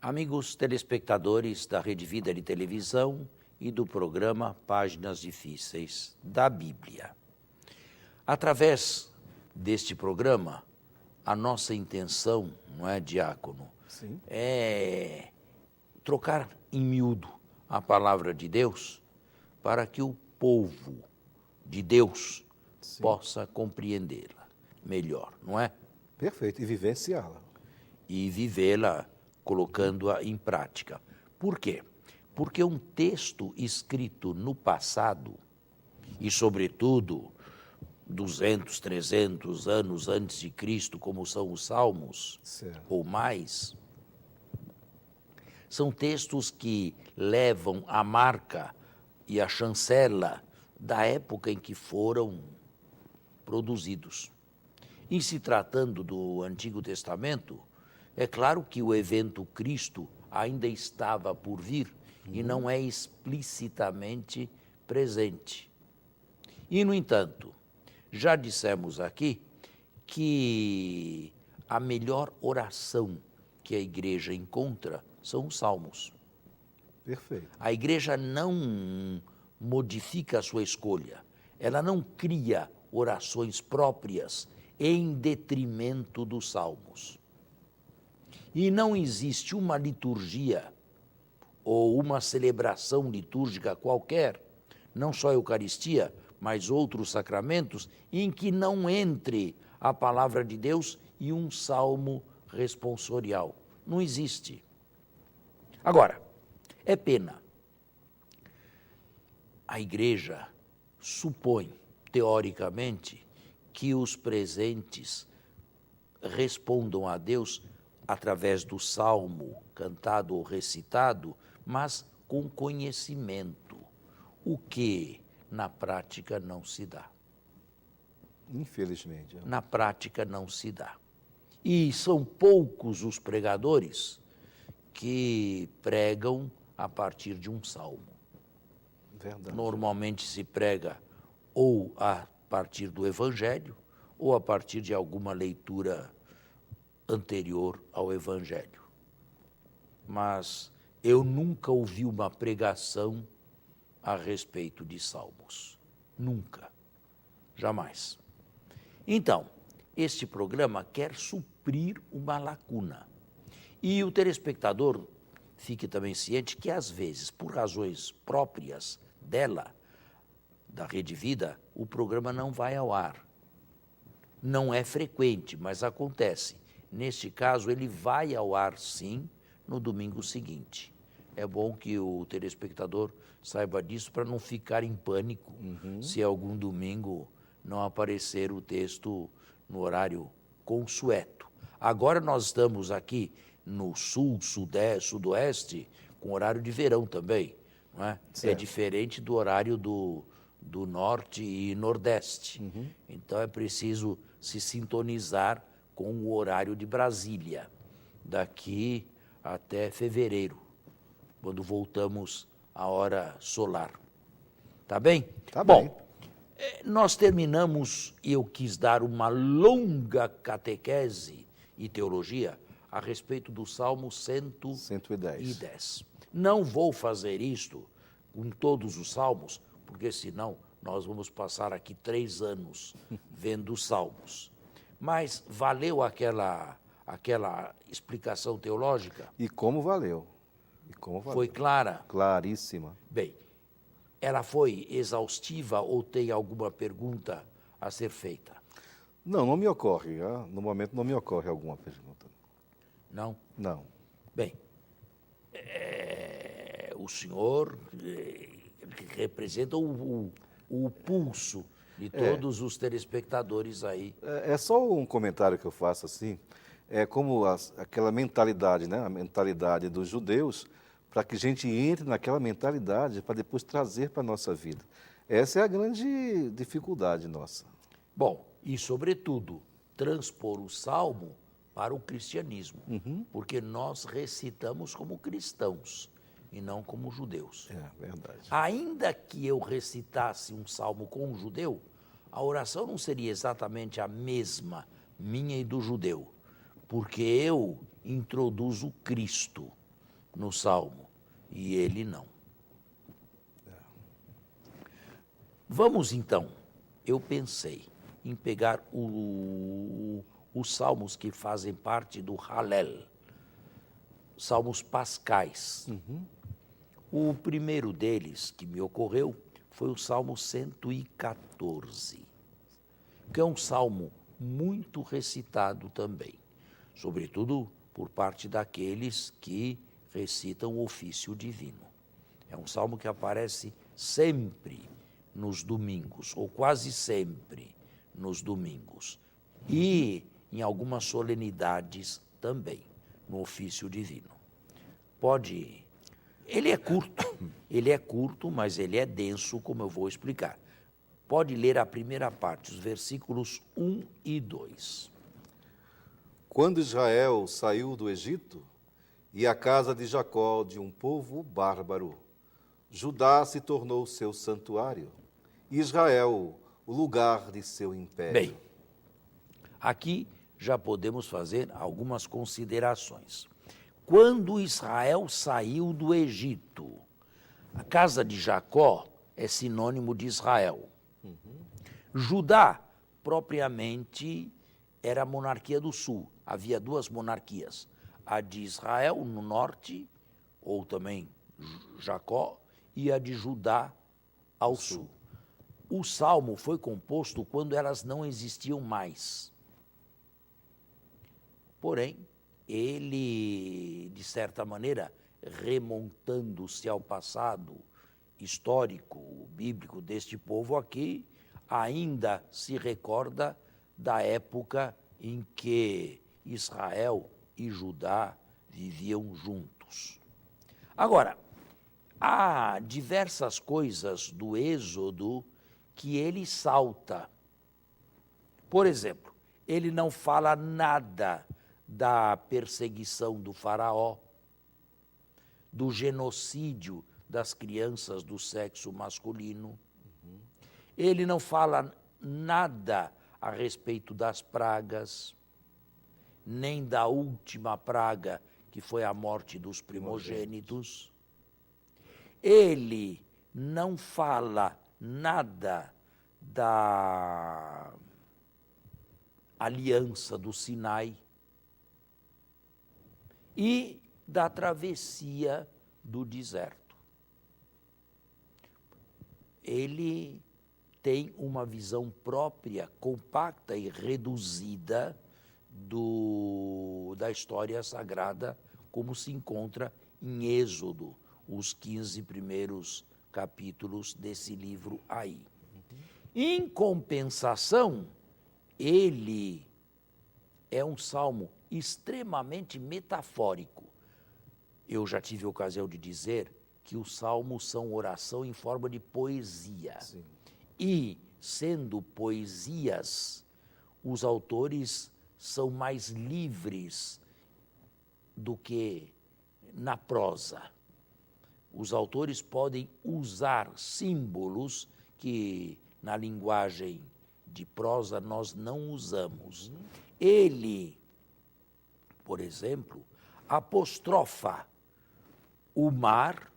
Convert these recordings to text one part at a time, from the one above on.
Amigos telespectadores da Rede Vida de Televisão e do programa Páginas Difíceis da Bíblia. Através deste programa, a nossa intenção, não é, diácono? Sim. É trocar em miúdo a palavra de Deus para que o povo de Deus possa compreendê-la melhor, não é? Perfeito, e vivenciá-la. E vivê-la colocando-a em prática. Por quê? Porque um texto escrito no passado, e sobretudo 200, 300 anos antes de Cristo, como são os Salmos, Certo. ou mais, são textos que levam a marca e a chancela da época em que foram produzidos. Em se tratando do Antigo Testamento, é claro que o evento Cristo ainda estava por vir e não é explicitamente presente. E, no entanto, já dissemos aqui que a melhor oração que a igreja encontra são os salmos. Perfeito. A igreja não modifica a sua escolha, ela não cria orações próprias em detrimento dos salmos. E não existe uma liturgia ou uma celebração litúrgica qualquer, não só a Eucaristia, mas outros sacramentos, em que não entre a palavra de Deus e um salmo responsorial. Não existe. Agora, é pena. A igreja supõe, teoricamente, que os presentes respondam a Deus através do salmo cantado ou recitado, mas com conhecimento, o que na prática não se dá. Infelizmente. Na prática não se dá. E são poucos os pregadores que pregam a partir de um salmo. Verdade. Normalmente se prega ou a partir do Evangelho ou a partir de alguma leitura anterior ao Evangelho. Mas eu nunca ouvi uma pregação a respeito de salmos. Nunca. Jamais. Então, este programa quer suprir uma lacuna. E o telespectador fique também ciente que, às vezes, por razões próprias dela, da Rede Vida, o programa não vai ao ar. Não é frequente, mas acontece. Neste caso, ele vai ao ar, sim, no domingo seguinte. É bom que o telespectador saiba disso para não ficar em pânico se algum domingo não aparecer o texto no horário consueto. Agora nós estamos aqui no sul, sudeste, sudoeste, com horário de verão também, não é? É diferente do horário do norte e nordeste. Então é preciso se sintonizar com o horário de Brasília, daqui até fevereiro, quando voltamos à hora solar. Tá bem? Tá bem. Bom, nós terminamos, e eu quis dar uma longa catequese e teologia a respeito do Salmo 110. Não vou fazer isto com todos os salmos, porque senão nós vamos passar aqui 3 anos vendo os salmos. Mas valeu aquela explicação teológica? E como valeu? Foi clara? Claríssima. Bem, ela foi exaustiva ou tem alguma pergunta a ser feita? Não me ocorre. No momento não me ocorre alguma pergunta. Não? Não. Bem, o senhor representa o pulso de todos os telespectadores aí. É só um comentário que eu faço assim. É como aquela mentalidade, né? A mentalidade dos judeus, para que a gente entre naquela mentalidade para depois trazer para a nossa vida. Essa é a grande dificuldade nossa. Bom, e sobretudo, transpor o Salmo para o cristianismo, porque nós recitamos como cristãos e não como judeus. É verdade. Ainda que eu recitasse um salmo com um judeu, a oração não seria exatamente a mesma, minha e do judeu, porque eu introduzo Cristo no Salmo, e ele não. Vamos então, eu pensei em pegar os salmos que fazem parte do Hallel, salmos pascais. O primeiro deles que me ocorreu foi o Salmo 114, que é um salmo muito recitado também, sobretudo por parte daqueles que recitam o ofício divino. É um salmo que aparece sempre nos domingos, ou quase sempre nos domingos, e em algumas solenidades também, no ofício divino. Ele é curto, mas ele é denso, como eu vou explicar. Pode ler a primeira parte, os versículos 1 e 2. Quando Israel saiu do Egito, e a casa de Jacó de um povo bárbaro, Judá se tornou seu santuário, e Israel o lugar de seu império. Bem, aqui já podemos fazer algumas considerações. Quando Israel saiu do Egito, a casa de Jacó é sinônimo de Israel. Judá, propriamente, era a monarquia do sul. Havia duas monarquias, a de Israel no norte, ou também Jacó, e a de Judá ao sul. O salmo foi composto quando elas não existiam mais. Porém, ele, de certa maneira, remontando-se ao passado histórico, bíblico deste povo aqui, ainda se recorda da época em que Israel e Judá viviam juntos. Agora, há diversas coisas do Êxodo que ele salta. Por exemplo, ele não fala nada da perseguição do faraó, do genocídio das crianças do sexo masculino. Ele não fala nada a respeito das pragas, nem da última praga, que foi a morte dos primogênitos. Ele não fala nada da aliança do Sinai e da travessia do deserto. Ele tem uma visão própria, compacta e reduzida da história sagrada, como se encontra em Êxodo, os 15 primeiros capítulos desse livro aí. Em compensação, ele é um salmo extremamente metafórico. Eu já tive a ocasião de dizer que os salmos são oração em forma de poesia. Sim. E, sendo poesias, os autores são mais livres do que na prosa. Os autores podem usar símbolos que, na linguagem de prosa, nós não usamos. Ele, por exemplo, apostrofa o Mar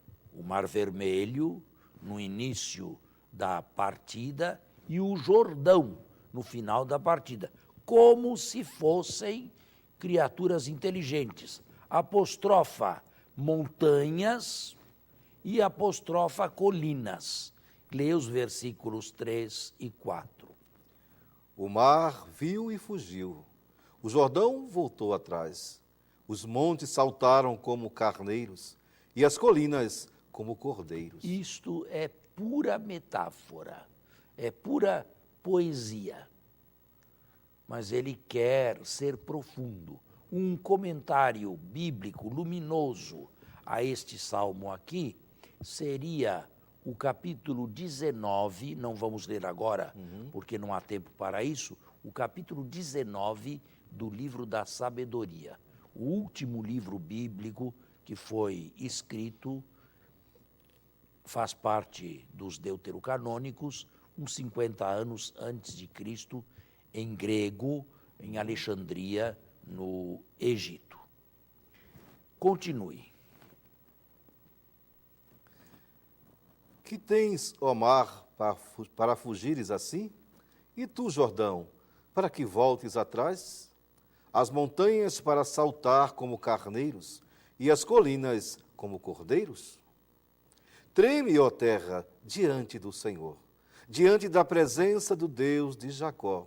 Vermelho, no início da partida, e o Jordão, no final da partida, como se fossem criaturas inteligentes. Apostrofa montanhas e apostrofa colinas. Leia os versículos 3 e 4. O mar viu e fugiu, o Jordão voltou atrás, os montes saltaram como carneiros e as colinas como cordeiros. Isto é pura metáfora, é pura poesia. Mas ele quer ser profundo. Um comentário bíblico luminoso a este salmo aqui seria o capítulo 19, não vamos ler agora, porque não há tempo para isso, o capítulo 19 do livro da Sabedoria, o último livro bíblico que foi escrito, faz parte dos deuterocanônicos, uns 50 anos antes de Cristo, em grego, em Alexandria, no Egito. Continue. Que tens, ó mar, para fugires assim? E tu, Jordão, para que voltes atrás? As montanhas para saltar como carneiros, e as colinas como cordeiros? Treme, ó terra, diante do Senhor, diante da presença do Deus de Jacó.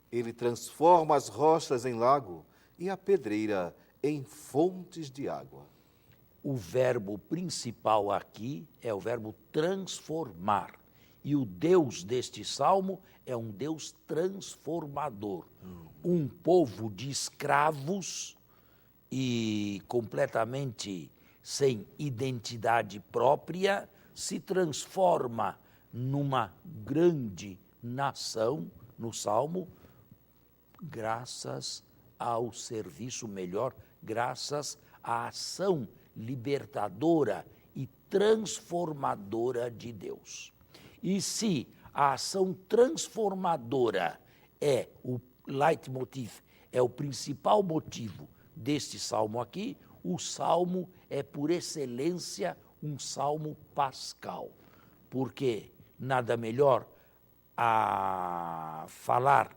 Ele transforma as rochas em lago e a pedreira em fontes de água. O verbo principal aqui é o verbo transformar. E o Deus deste salmo é um Deus transformador. Um povo de escravos e completamente sem identidade própria se transforma numa grande nação, no salmo, graças ao serviço melhor, graças à ação libertadora e transformadora de Deus. E se a ação transformadora é o leitmotiv, é o principal motivo deste salmo aqui, o salmo é por excelência um salmo pascal, porque nada melhor a falar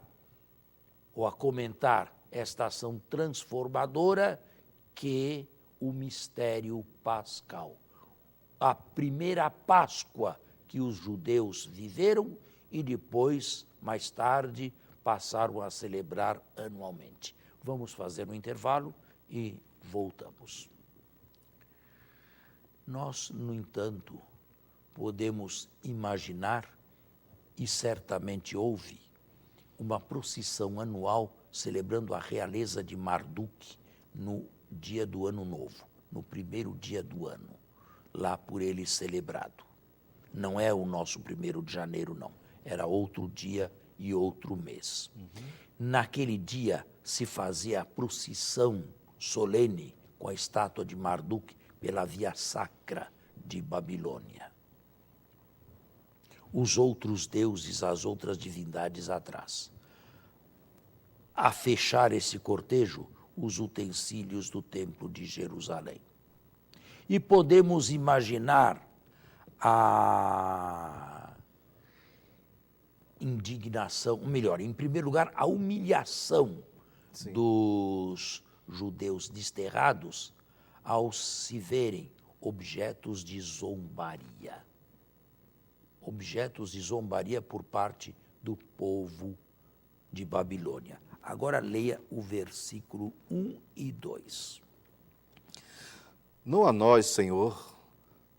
ou a comentar esta ação transformadora que o mistério pascal. A primeira Páscoa que os judeus viveram e depois, mais tarde, passaram a celebrar anualmente. Vamos fazer um intervalo e voltamos. Nós, no entanto, podemos imaginar, e certamente houve, uma procissão anual celebrando a realeza de Marduk no dia do Ano Novo, no primeiro dia do ano, lá por ele celebrado. Não é o nosso 1º de janeiro, não. Era outro dia e outro mês. Naquele dia se fazia a procissão solene com a estátua de Marduk pela via sacra de Babilônia. Os outros deuses, as outras divindades atrás. A fechar esse cortejo, os utensílios do Templo de Jerusalém. E podemos imaginar a indignação, melhor, em primeiro lugar, a humilhação Sim. dos judeus desterrados ao se verem objetos de zombaria. Objetos de zombaria por parte do povo de Babilônia. Agora leia o versículo 1 e 2. Não a nós, Senhor,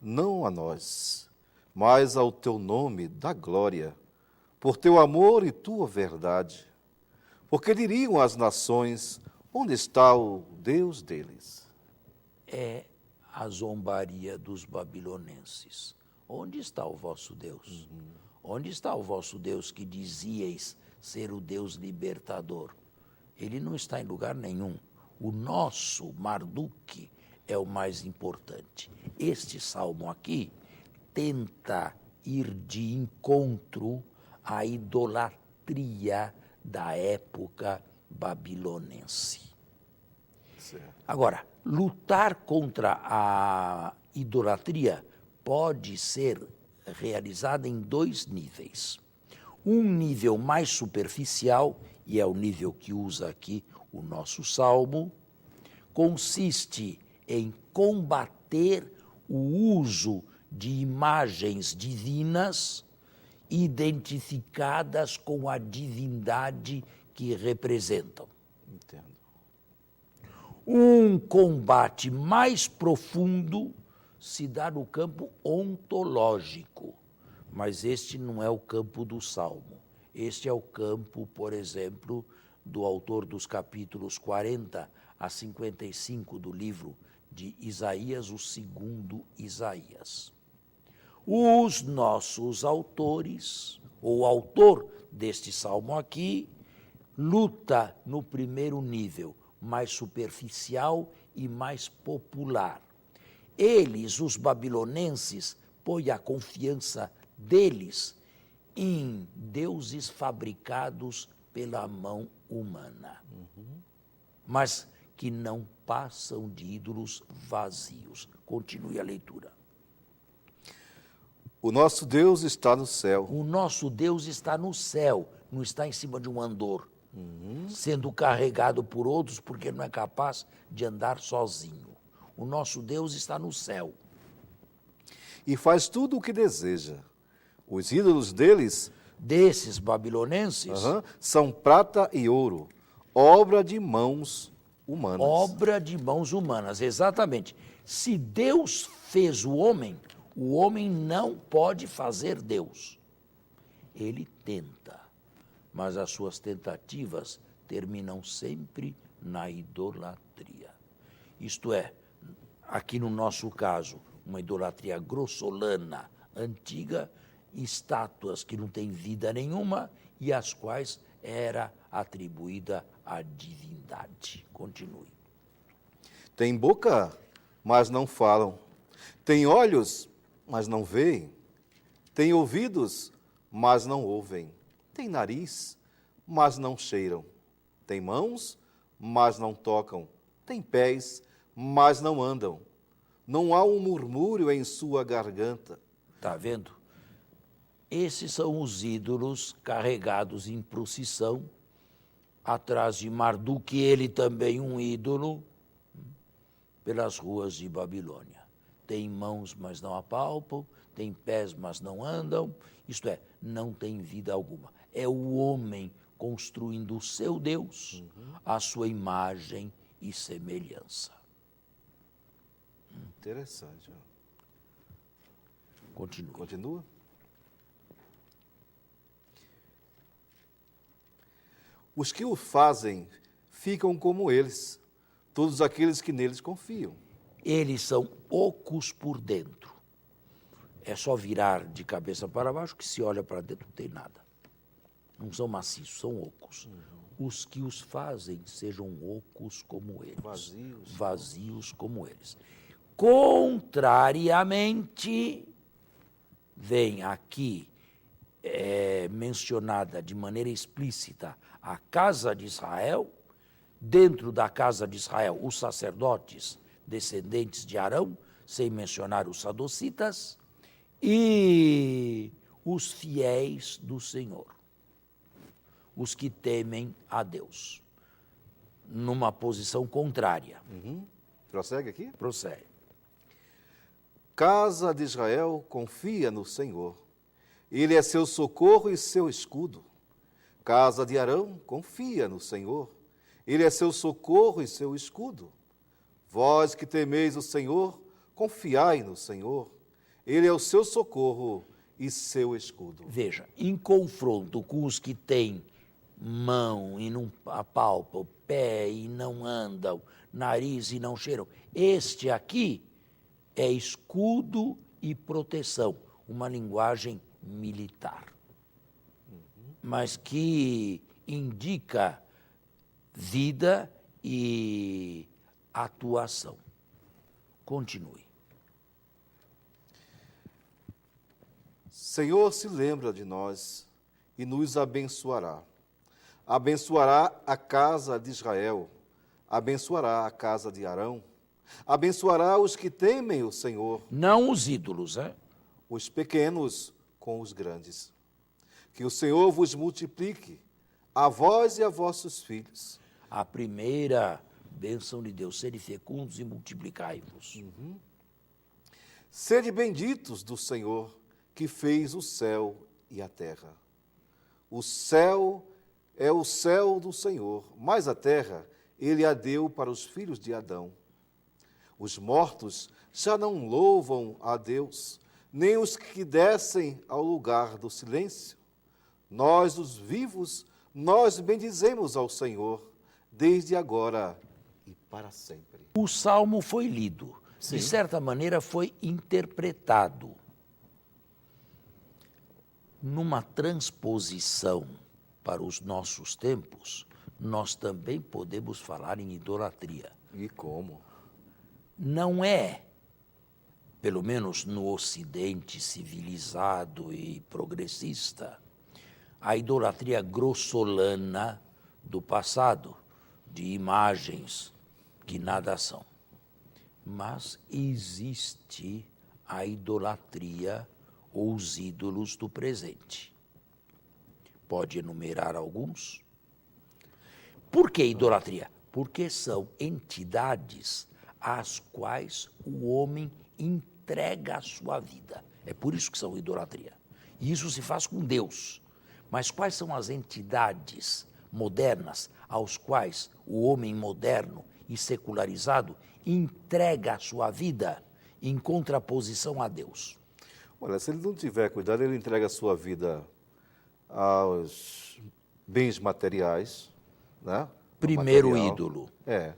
não a nós, mas ao teu nome dá glória, por teu amor e tua verdade. Porque diriam as nações, onde está o Deus deles? É a zombaria dos babilonenses. Onde está o vosso Deus? Onde está o vosso Deus que dizíeis ser o Deus libertador? Ele não está em lugar nenhum. O nosso Marduk é o mais importante. Este salmo aqui tenta ir de encontro à idolatria da época babilonense. Certo. Agora, lutar contra a idolatria pode ser realizada em 2 níveis. Um nível mais superficial, e é o nível que usa aqui o nosso salmo, consiste em combater o uso de imagens divinas identificadas com a divindade que representam. Entendo. Um combate mais profundo se dá no campo ontológico, mas este não é o campo do Salmo. Este é o campo, por exemplo, do autor dos capítulos 40 a 55 do livro de Isaías, o 2º Isaías. Os nossos autores, ou o autor deste salmo aqui, luta no primeiro nível, mais superficial e mais popular. Eles, os babilonenses, põem a confiança deles em deuses fabricados pela mão humana, mas que não passam de ídolos vazios. Continue a leitura. O nosso Deus está no céu. O nosso Deus está no céu, não está em cima de um andor, sendo carregado por outros porque não é capaz de andar sozinho. O nosso Deus está no céu. E faz tudo o que deseja. Os ídolos deles Desses babilonenses, são prata e ouro, obra de mãos humanas. obra de mãos humanas, exatamente. Se Deus fez o homem não pode fazer Deus. Ele tenta, mas as suas tentativas terminam sempre na idolatria. Isto é, aqui no nosso caso, uma idolatria grossolana, antiga, estátuas que não têm vida nenhuma e às quais era atribuída a divindade. Continue. Tem boca, mas não falam. Tem olhos, mas não veem. Tem ouvidos, mas não ouvem. Tem nariz, mas não cheiram. Tem mãos, mas não tocam. Tem pés, mas não andam. Não há um murmúrio em sua garganta. Está vendo? Esses são os ídolos carregados em procissão, atrás de Marduk, ele também um ídolo, pelas ruas de Babilônia. Tem mãos, mas não apalpam, tem pés, mas não andam, isto é, não tem vida alguma. É o homem construindo o seu Deus, a sua imagem e semelhança. Interessante. Continue. Continua. Os que o fazem ficam como eles, todos aqueles que neles confiam. Eles são ocos por dentro. É só virar de cabeça para baixo que se olha para dentro não tem nada. Não são maciços, são ocos. Os que os fazem sejam ocos como eles. Vazios. Vazios como eles. Contrariamente, vem aqui mencionada de maneira explícita a casa de Israel, dentro da casa de Israel os sacerdotes descendentes de Arão, sem mencionar os sadocitas, e os fiéis do Senhor, os que temem a Deus, numa posição contrária. Prossegue aqui. Prossegue. Casa de Israel confia no Senhor. Ele é seu socorro e seu escudo. Casa de Arão confia no Senhor. Ele é seu socorro e seu escudo. Vós que temeis o Senhor, confiai no Senhor. Ele é o seu socorro e seu escudo. Veja, em confronto com os que têm mão e não apalpam, pé e não andam, nariz e não cheiram, este aqui é escudo e proteção, uma linguagem militar, mas que indica vida e atuação. Continue. Senhor se lembra de nós e nos abençoará. Abençoará a casa de Israel, abençoará a casa de Arão, abençoará os que temem o Senhor. Não os ídolos, Os pequenos com os grandes. Que o Senhor vos multiplique, a vós e a vossos filhos. A primeira bênção de Deus, sede fecundos e multiplicai-vos. Sede benditos do Senhor, que fez o céu e a terra. O céu é o céu do Senhor, mas a terra ele a deu para os filhos de Adão. Os mortos já não louvam a Deus, nem os que descem ao lugar do silêncio. Nós, os vivos, nós bendizemos ao Senhor, desde agora e para sempre. O salmo foi lido, Sim. de certa maneira foi interpretado. Numa transposição para os nossos tempos, nós também podemos falar em idolatria. E como? Não é, pelo menos no Ocidente civilizado e progressista, a idolatria grossolana do passado, de imagens que nada são. Mas existe a idolatria ou os ídolos do presente. Pode enumerar alguns? Por que idolatria? Porque são entidades às quais o homem entrega a sua vida. É por isso que são idolatria. E isso se faz com Deus. Mas quais são as entidades modernas aos quais o homem moderno e secularizado entrega a sua vida em contraposição a Deus? Olha, se ele não tiver cuidado, ele entrega a sua vida aos bens materiais, né? Primeiro Material. ídolo. É.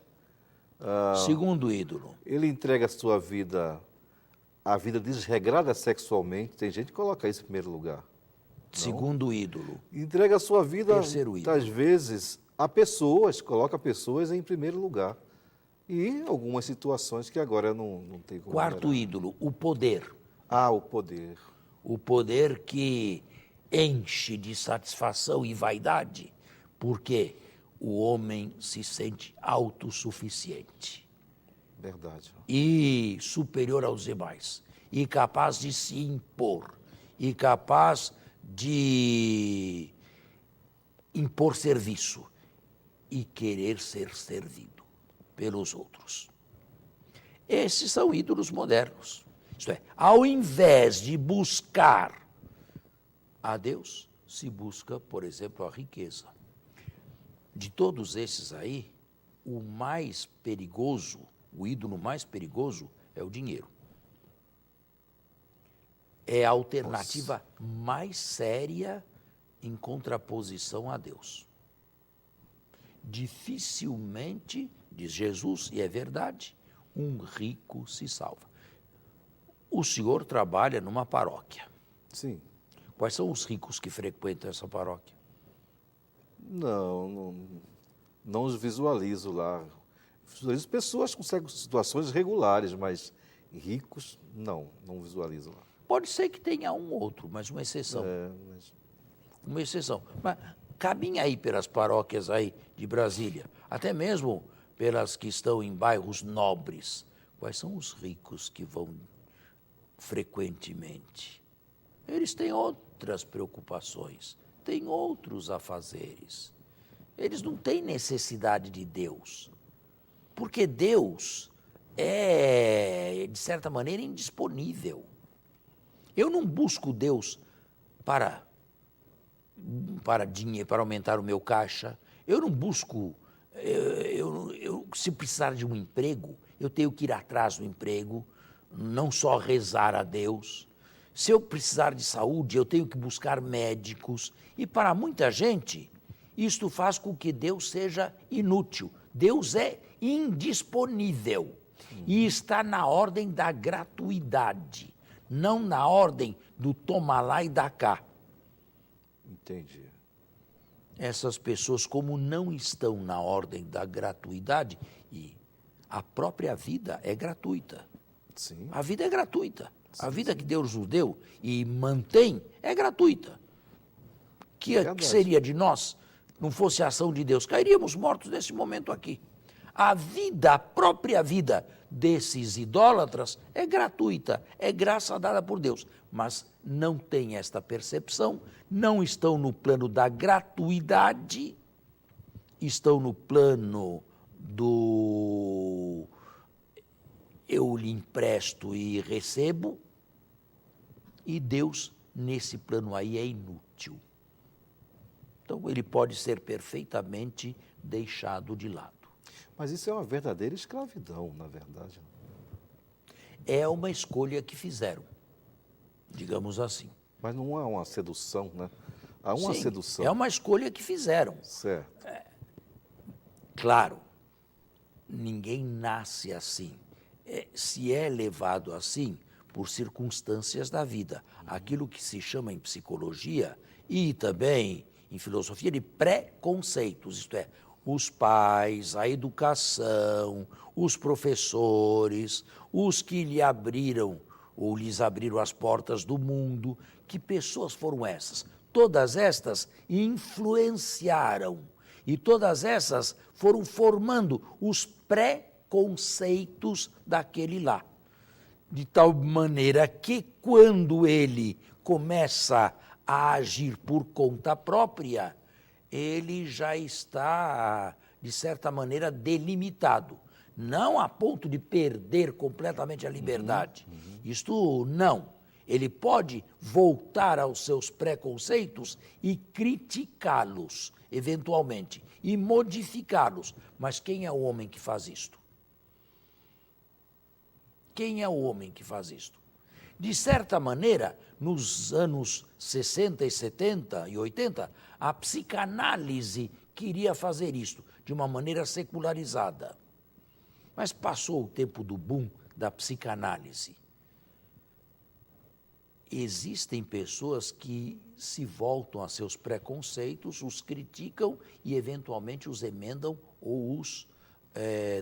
Segundo ídolo. Ele entrega a sua vida, a vida desregrada sexualmente. Tem gente que coloca isso em primeiro lugar. Segundo ídolo. Entrega a sua vida, Terceiro ídolo. às vezes, a pessoas, coloca pessoas em primeiro lugar. E algumas situações que agora não tem como. Quarto melhorar. ídolo, o poder. O poder. O poder que enche de satisfação e vaidade, porque o homem se sente autossuficiente Verdade. e superior aos demais, e capaz de se impor, e capaz de impor serviço e querer ser servido pelos outros. Esses são ídolos modernos. Isto é, ao invés de buscar a Deus, se busca, por exemplo, a riqueza. De todos esses aí, o mais perigoso, o ídolo mais perigoso é o dinheiro. É a alternativa mais séria em contraposição a Deus. Dificilmente, diz Jesus, e é verdade, um rico se salva. O senhor trabalha numa paróquia. Sim. Quais são os ricos que frequentam essa paróquia? Não os visualizo lá. Visualizo pessoas com situações regulares, mas ricos, não visualizo lá. Pode ser que tenha um ou outro, mas uma exceção. Uma exceção. Mas caminha aí pelas paróquias aí de Brasília, até mesmo pelas que estão em bairros nobres. Quais são os ricos que vão frequentemente? Eles têm outras preocupações, têm outros afazeres. Eles não têm necessidade de Deus, porque Deus é, de certa maneira, indisponível. Eu não busco Deus para dinheiro, para aumentar o meu caixa. Eu não busco, se precisar de um emprego, eu tenho que ir atrás do emprego, não só rezar a Deus. Se eu precisar de saúde, eu tenho que buscar médicos. E para muita gente, isto faz com que Deus seja inútil. Deus é indisponível e está na ordem da gratuidade, não na ordem do toma lá e dá cá. Entendi. Essas pessoas, como não estão na ordem da gratuidade, e a própria vida é gratuita. Sim. A vida é gratuita. A vida que Deus nos deu e mantém é gratuita. Que seria de nós, não fosse a ação de Deus? Cairíamos mortos nesse momento aqui. A vida, a própria vida desses idólatras é gratuita, é graça dada por Deus. Mas não têm esta percepção, não estão no plano da gratuidade, estão no plano do eu lhe empresto e recebo, e Deus, nesse plano aí, é inútil. Então, ele pode ser perfeitamente deixado de lado. Mas isso é uma verdadeira escravidão, na verdade. É uma escolha que fizeram, digamos assim. Mas não há uma sedução, né? Há uma Sim, sedução. é uma escolha que fizeram. Certo. Claro, ninguém nasce assim. Se é levado assim por circunstâncias da vida, aquilo que se chama em psicologia e também em filosofia de preconceitos, isto é, os pais, a educação, os professores, os que lhe abriram ou lhes abriram as portas do mundo. Que pessoas foram essas? Todas estas influenciaram e todas essas foram formando os pré-conceitos daquele lá. de tal maneira que quando ele começa a agir por conta própria, ele já está, de certa maneira, delimitado. Não a ponto de perder completamente a liberdade. Isto não. Ele pode voltar aos seus preconceitos e criticá-los, eventualmente, e modificá-los. Mas quem é o homem que faz isto? Quem é o homem que faz isto? De certa maneira, nos anos 60 e 70 e 80, a psicanálise queria fazer isto de uma maneira secularizada. Mas passou o tempo do boom da psicanálise. Existem pessoas que se voltam a seus preconceitos, os criticam e, eventualmente, os emendam ou os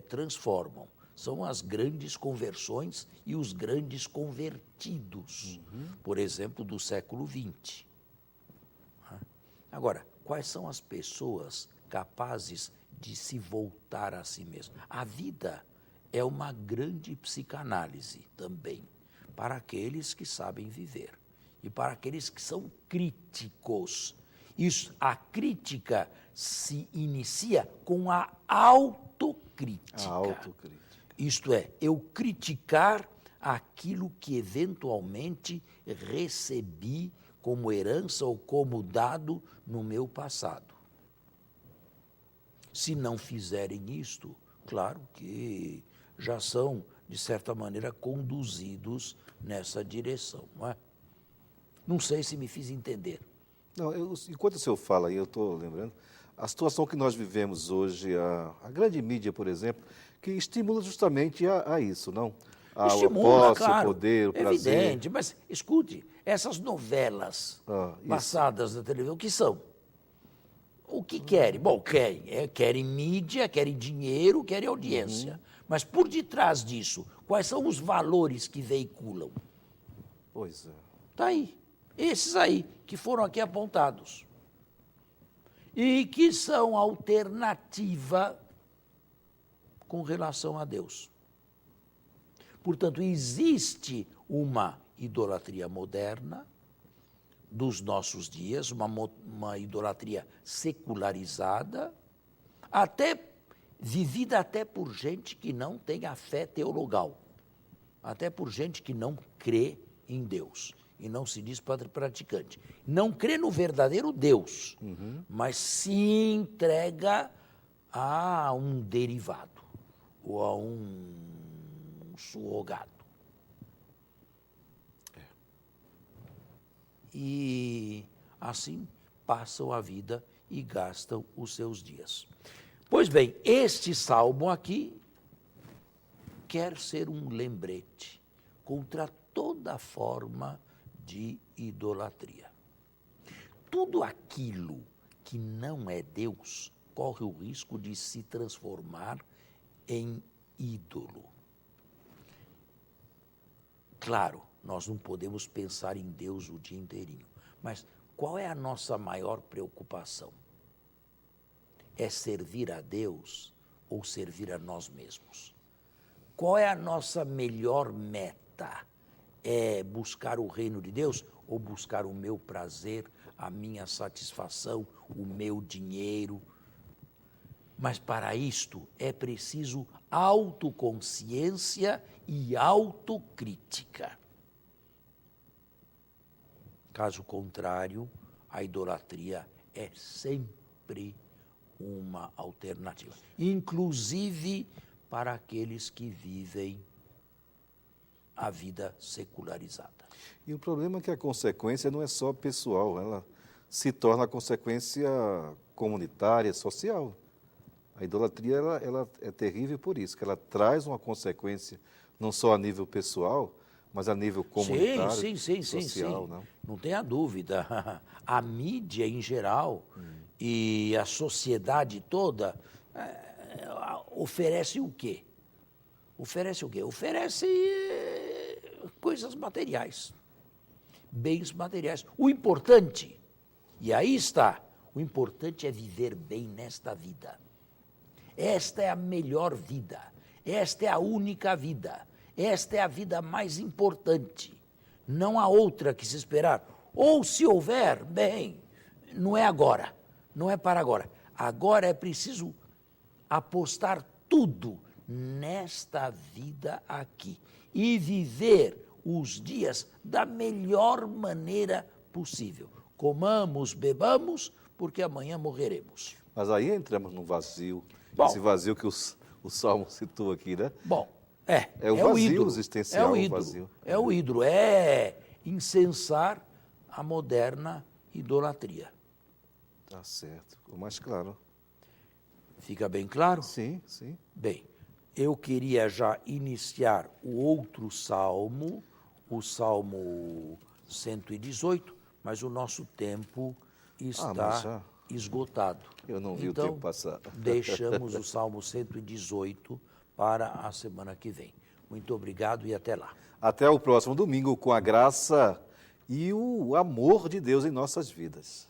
transformam. São as grandes conversões e os grandes convertidos, por exemplo, do século XX. Agora, quais são as pessoas capazes de se voltar a si mesmas? A vida é uma grande psicanálise também, para aqueles que sabem viver e para aqueles que são críticos. A crítica se inicia com a autocrítica. A autocrítica. Isto é, eu criticar aquilo que eventualmente recebi como herança ou como dado no meu passado. Se não fizerem isto, claro que já são, de certa maneira, conduzidos nessa direção, não é? Não sei se me fiz entender. Não, enquanto o senhor fala aí, eu estou lembrando, a situação que nós vivemos hoje, a grande mídia, por exemplo, que estimula justamente a isso, não? Estimula, posse, claro, o poder, o prazer. evidente, mas escute, essas novelas passadas na televisão, o que são? O que querem? Bom, querem mídia, querem dinheiro, querem audiência. Mas por detrás disso, quais são os valores que veiculam? Pois é. Está aí. Esses aí, que foram aqui apontados. E que são alternativa com relação a Deus. Portanto, existe uma idolatria moderna dos nossos dias, uma idolatria secularizada, vivida até por gente que não tem a fé teologal, até por gente que não crê em Deus e não se diz praticante. Não crê no verdadeiro Deus, mas se entrega a um derivado ou a um surrogado. E assim passam a vida e gastam os seus dias. Pois bem, este salmo aqui quer ser um lembrete contra toda forma de idolatria. Tudo aquilo que não é Deus corre o risco de se transformar em ídolo. Claro, nós não podemos pensar em Deus o dia inteirinho, mas qual é a nossa maior preocupação? É servir a Deus ou servir a nós mesmos? Qual é a nossa melhor meta? É buscar o reino de Deus ou buscar o meu prazer, a minha satisfação, o meu dinheiro? Mas para isto é preciso autoconsciência e autocrítica. Caso contrário, a idolatria é sempre uma alternativa, inclusive para aqueles que vivem a vida secularizada. E o problema é que a consequência não é só pessoal, ela se torna a consequência comunitária, social. A idolatria ela é terrível por isso, que ela traz uma consequência não só a nível pessoal, mas a nível comunitário, social. Sim. Não tenha dúvida. A mídia em geral e a sociedade toda oferece o quê? Oferece coisas materiais, bens materiais. O importante, e aí está, o importante é viver bem nesta vida. Esta é a melhor vida, esta é a única vida, Esta é a vida mais importante. Não há outra que se esperar. Ou se houver, bem, não é agora, não é para agora. Agora é preciso apostar tudo nesta vida aqui e viver os dias da melhor maneira possível. Comamos, bebamos, porque amanhã morreremos. Mas aí entramos num vazio, Bom. esse vazio que o Salmo citou aqui, né? Bom, É o vazio ídolo, existencial, é o o ídolo, vazio. é o ídolo, é incensar a moderna idolatria. Tá certo, ficou mais claro. Fica bem claro? Sim, sim. Bem, eu queria já iniciar o outro salmo, o Salmo 118, mas o nosso tempo mas está já? esgotado. Eu não vi o Então, tempo passar. deixamos o Salmo 118 para a semana que vem. Muito obrigado e até lá. Até o próximo domingo com a graça e o amor de Deus em nossas vidas.